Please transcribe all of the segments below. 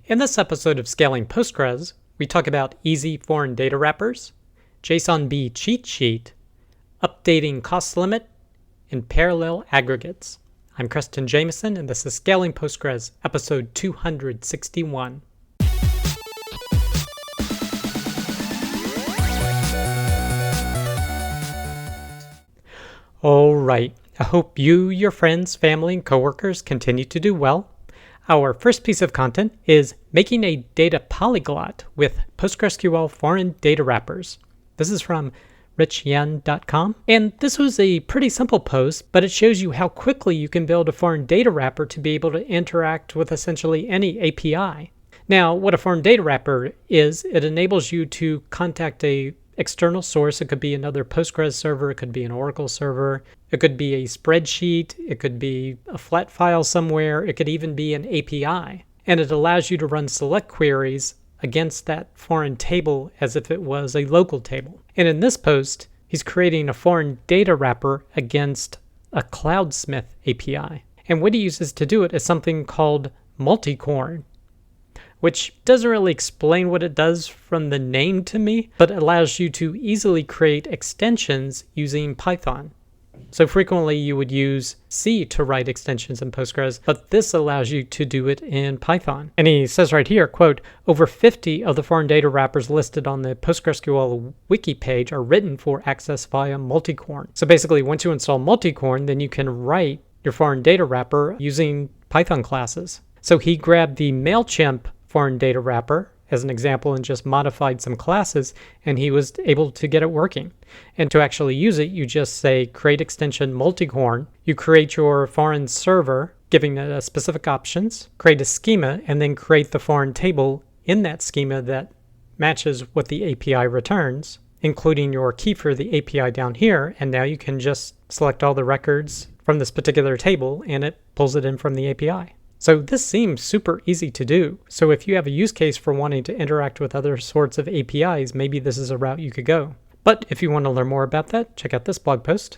In this episode of Scaling Postgres, we talk about easy foreign data wrappers, JSONB Cheatsheet, updating cost limit, and parallel aggregates. I'm Preston Jameson, and this is Scaling Postgres, episode 261. All right, I hope you, your friends, family, and coworkers continue to do well. Our first piece of content is making a data polyglot with PostgreSQL foreign data wrappers. This is from richyen.com, and this was a pretty simple post, but it shows you how quickly you can build a foreign data wrapper to be able to interact with essentially any API. Now, what a foreign data wrapper is, it enables you to contact a external source. It could be another Postgres server, it could be an Oracle server, it could be a spreadsheet, it could be a flat file somewhere, it could even be an API. And it allows you to run select queries against that foreign table as if it was a local table. And in this post, he's creating a foreign data wrapper against a Cloudsmith API. And what he uses to do it is something called multicorn, which doesn't really explain what it does from the name to me, but allows you to easily create extensions using Python. So frequently you would use C to write extensions in Postgres, but this allows you to do it in Python. And he says right here, quote, over 50 of the foreign data wrappers listed on the PostgreSQL wiki page are written for access via multicorn. So basically, once you install multicorn, then you can write your foreign data wrapper using Python classes. So he grabbed the MailChimp foreign data wrapper as an example and just modified some classes, and he was able to get it working. And to actually use it, you just say create extension multicorn, you create your foreign server, giving it specific options, create a schema, and then create the foreign table in that schema that matches what the API returns, including your key for the API down here, and now you can just select all the records from this particular table and it pulls it in from the API. So this seems super easy to do. So if you have a use case for wanting to interact with other sorts of APIs, maybe this is a route you could go. But if you want to learn more about that, check out this blog post.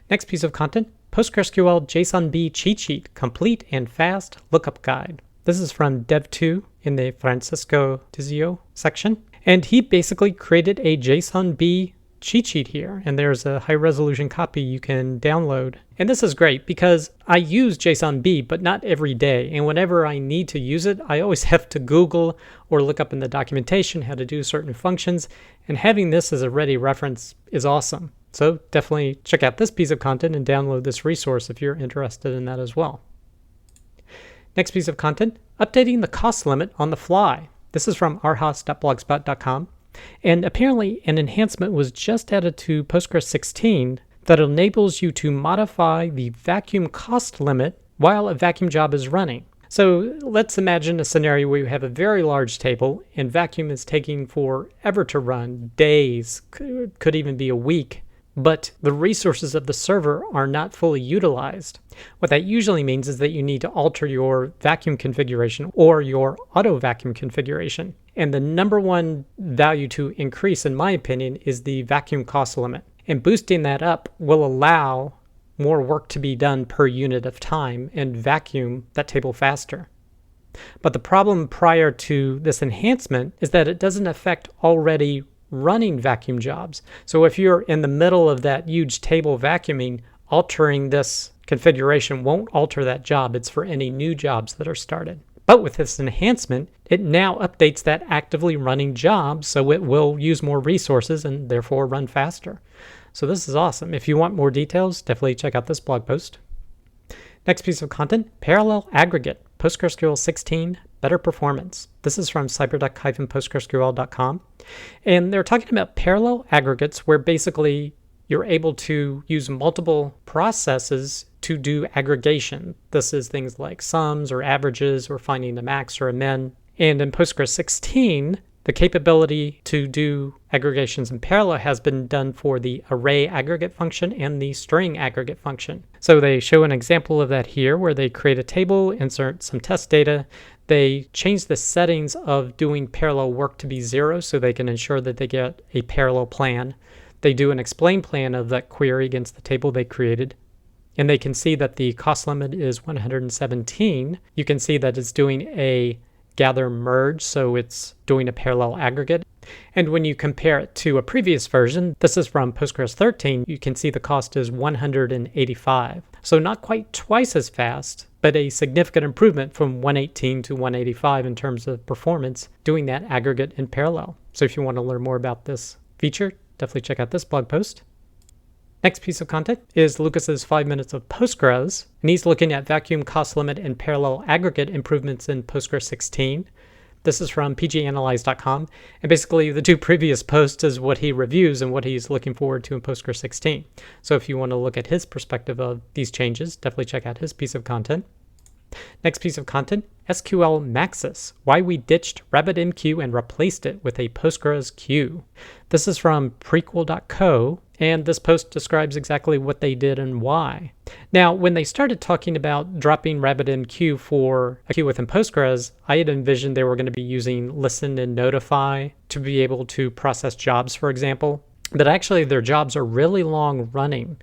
Next piece of content, PostgreSQL JSONB Cheatsheet, complete and fast lookup guide. This is from Dev2 in the Francisco Tizio section. And he basically created a JSONB cheat sheet here, and there's a high resolution copy you can download. And this is great because I use JSONB, but not every day. And whenever I need to use it, I always have to Google or look up in the documentation how to do certain functions. And having this as a ready reference is awesome. So definitely check out this piece of content and download this resource if you're interested in that as well. Next piece of content, updating the cost limit on the fly. This is from arhas.blogspot.com. And apparently an enhancement was just added to Postgres 16 that enables you to modify the vacuum cost limit while a vacuum job is running. So let's imagine a scenario where you have a very large table and vacuum is taking forever to run, days, could even be a week, but the resources of the server are not fully utilized. What that usually means is that you need to alter your vacuum configuration or your auto vacuum configuration. And the number one value to increase, in my opinion, is the vacuum cost limit. And boosting that up will allow more work to be done per unit of time and vacuum that table faster. But the problem prior to this enhancement is that it doesn't affect already running vacuum jobs. So if you're in the middle of that huge table vacuuming, altering this configuration won't alter that job. It's for any new jobs that are started. But with this enhancement, it now updates that actively running job, so it will use more resources and therefore run faster. So this is awesome. If you want more details, definitely check out this blog post. Next piece of content, parallel aggregate, PostgreSQL 16, better performance. This is from cyberduck-postgresql.com. And they're talking about parallel aggregates where basically you're able to use multiple processes to do aggregation. This is things like sums or averages or finding a max or a min. And in Postgres 16, the capability to do aggregations in parallel has been done for the array aggregate function and the string aggregate function. So they show an example of that here where they create a table, insert some test data. They change the settings of doing parallel work to be 0 so they can ensure that they get a parallel plan. They do an explain plan of that query against the table they created. and they can see that the cost limit is 117. You can see that it's doing a gather merge, so it's doing a parallel aggregate. And when you compare it to a previous version, this is from Postgres 13, you can see the cost is $185. So not quite twice as fast, but a significant improvement from 118 to 185 in terms of performance doing that aggregate in parallel. So if you want to learn more about this feature, definitely check out this blog post. Next piece of content is Lucas's 5 minutes of Postgres, and he's looking at vacuum cost limit and parallel aggregate improvements in Postgres 16. This is from pganalyze.com, and basically the two previous posts is what he reviews and what he's looking forward to in Postgres 16. So if you want to look at his perspective of these changes, definitely check out his piece of content. Next piece of content, SQL Maxis, why we ditched RabbitMQ and replaced it with a Postgres queue. This is from prequel.co, and this post describes exactly what they did and why. Now, when they started talking about dropping RabbitMQ for a queue within Postgres, I had envisioned they were going to be using listen and notify to be able to process jobs, for example. But actually, their jobs are really long running.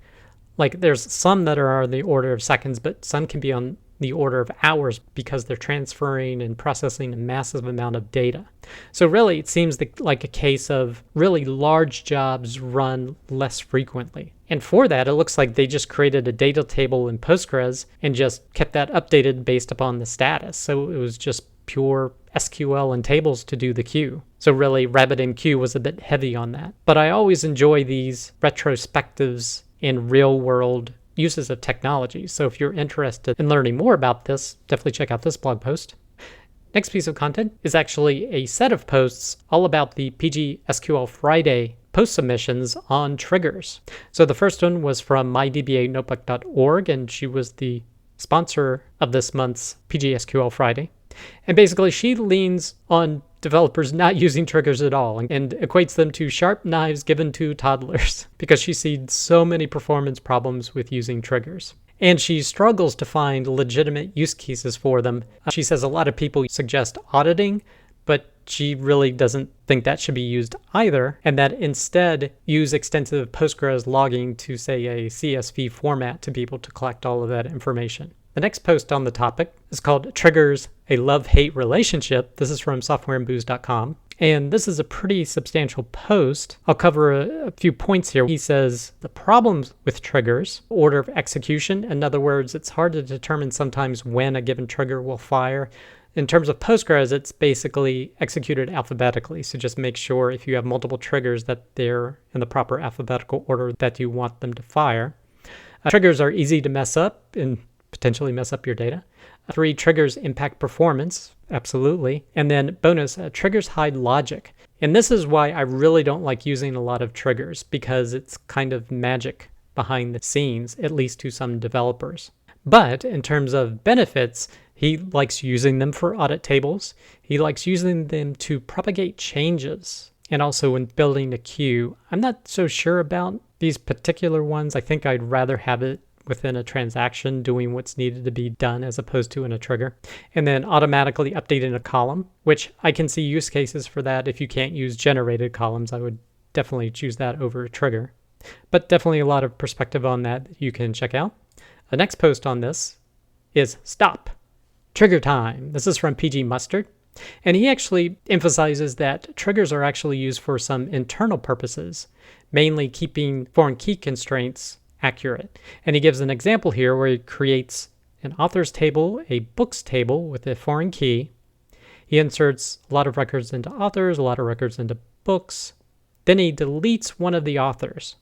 Like, there's some that are on the order of seconds, but some can be on the order of hours because they're transferring and processing a massive amount of data. So really, it seems like a case of really large jobs run less frequently. And for that, it looks like they just created a data table in Postgres and just kept that updated based upon the status. So it was just pure SQL and tables to do the queue. So really, RabbitMQ was a bit heavy on that. But I always enjoy these retrospectives in real-world uses of technology. So if you're interested in learning more about this, definitely check out this blog post. Next piece of content is actually a set of posts all about the PGSQL Phriday post submissions on triggers. So the first one was from mydbanotebook.org, and she was the sponsor of this month's PGSQL Phriday. And basically she leans on developers not using triggers at all and equates them to sharp knives given to toddlers because she sees so many performance problems with using triggers. And she struggles to find legitimate use cases for them. She says a lot of people suggest auditing, but she really doesn't think that should be used either, and that instead use extensive Postgres logging to, say, a CSV format to be able to collect all of that information. The next post on the topic is called Triggers, a Love-Hate Relationship. This is from softwareandbooze.com. And this is a pretty substantial post. I'll cover a few points here. He says the problems with triggers, order of execution. In other words, it's hard to determine sometimes when a given trigger will fire. In terms of Postgres, it's basically executed alphabetically. So just make sure if you have multiple triggers that they're in the proper alphabetical order that you want them to fire. Triggers are easy to mess up and potentially mess up your data. 3, triggers impact performance. Absolutely. And then bonus, triggers hide logic. And this is why I really don't like using a lot of triggers, because it's kind of magic behind the scenes, at least to some developers. But in terms of benefits, he likes using them for audit tables. He likes using them to propagate changes. And also when building a queue, I'm not so sure about these particular ones. I think I'd rather have it within a transaction doing what's needed to be done as opposed to in a trigger. And then automatically updating a column, which I can see use cases for that. If you can't use generated columns, I would definitely choose that over a trigger. But definitely a lot of perspective on that you can check out. The next post on this is Stop, Trigger Time. This is from PG Mustard. And he actually emphasizes that triggers are actually used for some internal purposes, mainly keeping foreign key constraints accurate. And he gives an example here where he creates an authors table, a books table with a foreign key. He inserts a lot of records into authors, a lot of records into books. Then he deletes one of the authors.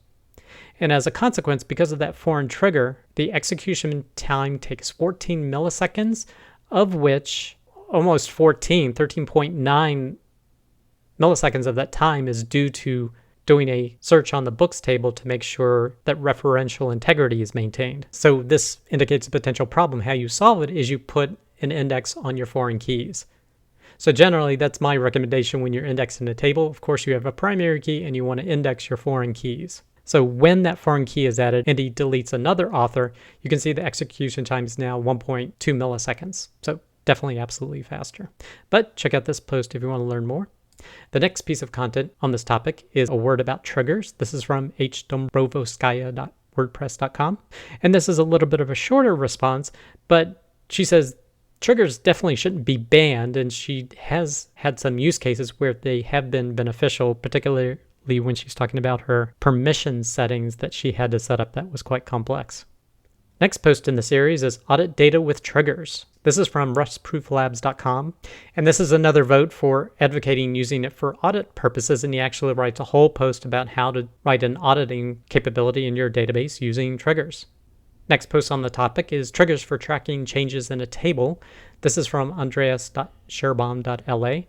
And as a consequence, because of that foreign trigger, the execution time takes 14 milliseconds, of which almost 13.9 milliseconds of that time is due to doing a search on the books table to make sure that referential integrity is maintained. So this indicates a potential problem. How you solve it is you put an index on your foreign keys. So generally, that's my recommendation when you're indexing a table. Of course, you have a primary key and you want to index your foreign keys. So when that foreign key is added and he deletes another author, you can see the execution time is now 1.2 milliseconds. So definitely absolutely faster. But check out this post if you want to learn more. The next piece of content on this topic is a word about triggers. This is from hdombrovoskaya.wordpress.com. And this is a little bit of a shorter response, but she says Triggers definitely shouldn't be banned, and she has had some use cases where they have been beneficial, particularly when she's talking about her permission settings that she had to set up that was quite complex. Next post in the series is Audit Data with Triggers. This is from rustprooflabs.com, and this is another vote for advocating using it for audit purposes, and he actually writes a whole post about how to write an auditing capability in your database using triggers. Next post on the topic is triggers for tracking changes in a table. This is from andreas.scherbaum.la,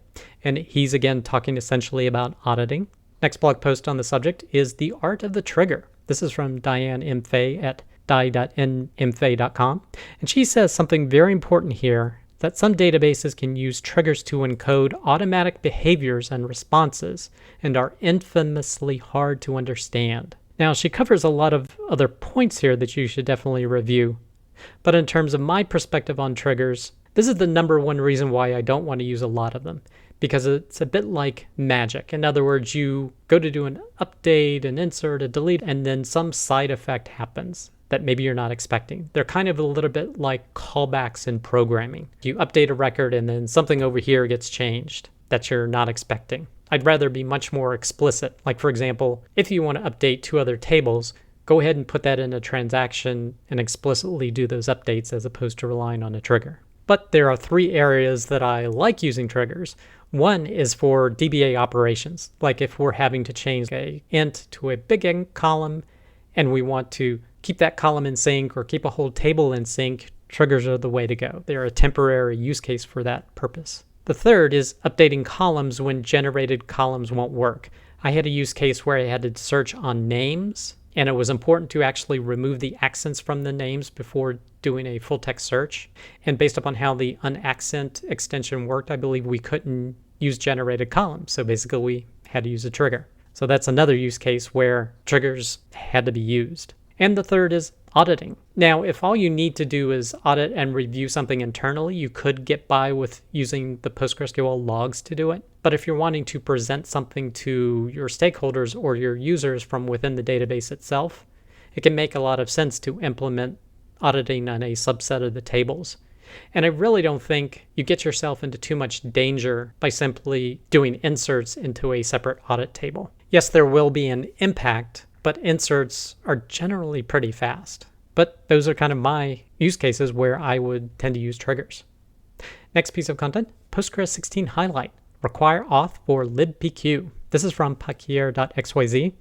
and he's again talking essentially about auditing. Next blog post on the subject is The Art of the Trigger. This is from Diane M. Fay at di.nmfay.com, and she says something very important here, that some databases can use triggers to encode automatic behaviors and responses and are infamously hard to understand. Now, she covers a lot of other points here that you should definitely review, but in terms of my perspective on triggers, this is the number one reason why I don't want to use a lot of them, because it's a bit like magic. In other words, you go to do an update, an insert, a delete, and then some side effect happens that maybe you're not expecting. They're kind of a little bit like callbacks in programming. You update a record and then something over here gets changed that you're not expecting. I'd rather be much more explicit. Like, for example, if you want to update two other tables, go ahead and put that in a transaction and explicitly do those updates as opposed to relying on a trigger. But there are three areas that I like using triggers. One is for DBA operations, like if we're having to change an int to a big int column and we want to keep that column in sync or keep a whole table in sync, triggers are the way to go. They're a temporary use case for that purpose. The third is updating columns when generated columns won't work. I had a use case where I had to search on names, and it was important to actually remove the accents from the names before doing a full text search. And based upon how the unaccent extension worked, I believe we couldn't use generated columns. So basically we had to use a trigger. So that's another use case where triggers had to be used. And the third is auditing. Now, if all you need to do is audit and review something internally, you could get by with using the PostgreSQL logs to do it. But if you're wanting to present something to your stakeholders or your users from within the database itself, it can make a lot of sense to implement auditing on a subset of the tables. And I really don't think you get yourself into too much danger by simply doing inserts into a separate audit table. Yes, there will be an impact, but inserts are generally pretty fast. But those are kind of my use cases where I would tend to use triggers. Next piece of content, Postgres 16 highlight. Require auth for libpq. This is from pakier.xyz,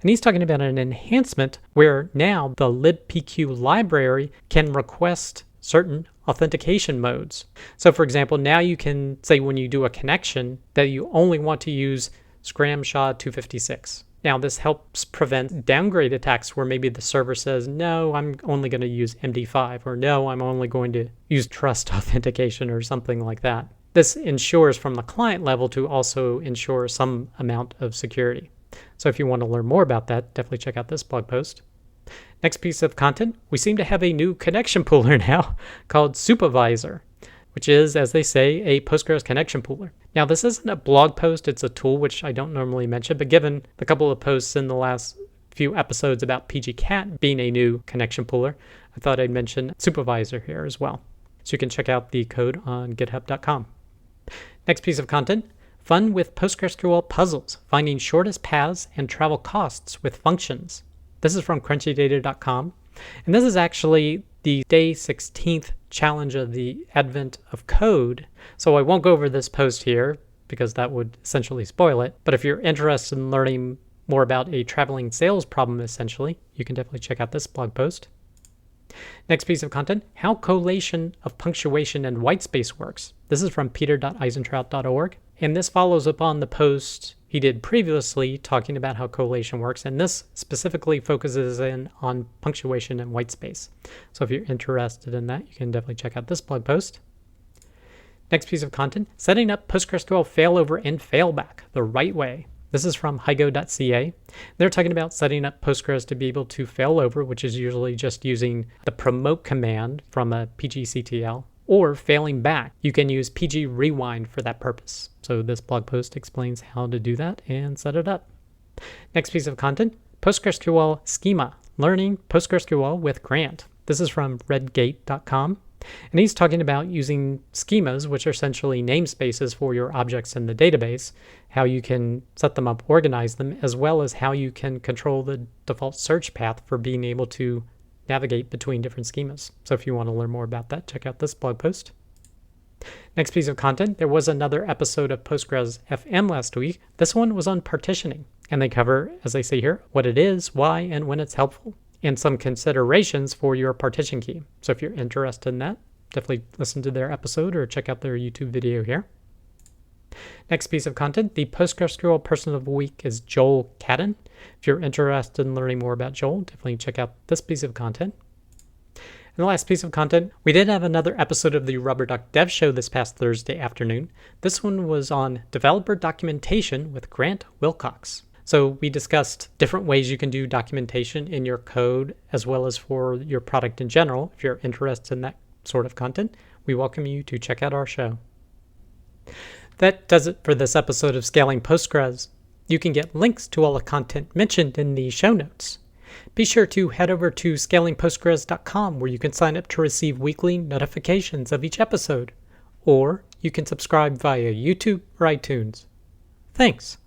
and he's talking about an enhancement where now the libpq library can request certain authentication modes. So for example, now you can say when you do a connection that you only want to use Scram/SHA 256. Now this helps prevent downgrade attacks where maybe the server says, no, I'm only going to use MD5, or no, I'm only going to use trust authentication or something like that. This ensures from the client level to also ensure some amount of security. So if you want to learn more about that, definitely check out this blog post. Next piece of content, we seem to have a new connection pooler now called Supavisor, which is, as they say, a Postgres connection pooler. Now this isn't a blog post, it's a tool which I don't normally mention, but given the couple of posts in the last few episodes about PGCat being a new connection pooler, I thought I'd mention Supavisor here as well. So you can check out the code on github.com. Next piece of content, fun with PostgreSQL puzzles, finding shortest paths and travel costs with functions. This is from crunchydata.com, and this is actually the day 16th challenge of the advent of code. So I won't go over this post here because that would essentially spoil it. But if you're interested in learning more about a traveling sales problem, essentially, you can definitely check out this blog post. Next piece of content, how collation of punctuation and whitespace works. This is from peter.eisentraut.org, and this follows upon the post he did previously talking about how collation works, and this specifically focuses in on punctuation and whitespace. So if you're interested in that, you can definitely check out this blog post. Next piece of content, setting up PostgreSQL failover and failback the right way. This is from hygo.ca. They're talking about setting up Postgres to be able to fail over, which is usually just using the promote command from a PGCTL, or failing back. You can use PG rewind for that purpose. So this blog post explains how to do that and set it up. Next piece of content, PostgreSQL schema, learning PostgreSQL with Grant. This is from redgate.com. And he's talking about using schemas, which are essentially namespaces for your objects in the database, how you can set them up, organize them, as well as how you can control the default search path for being able to navigate between different schemas. So if you want to learn more about that, check out this blog post. Next piece of content, there was another episode of Postgres FM last week. This one was on partitioning, and they cover, as they say here, what it is, why, and when it's helpful, and some considerations for your partition key. So if you're interested in that, definitely listen to their episode or check out their YouTube video here. Next piece of content, the PostgreSQL Person of the Week is Joël Cattin. If you're interested in learning more about Joel, definitely check out this piece of content. And the last piece of content, we did have another episode of the RubberDuck Dev Show this past Thursday afternoon. This one was on developer documentation with Grant Willcox. So we discussed different ways you can do documentation in your code as well as for your product in general. If you're interested in that sort of content, we welcome you to check out our show. That does it for this episode of Scaling Postgres. You can get links to all the content mentioned in the show notes. Be sure to head over to scalingpostgres.com where you can sign up to receive weekly notifications of each episode, or you can subscribe via YouTube or iTunes. Thanks.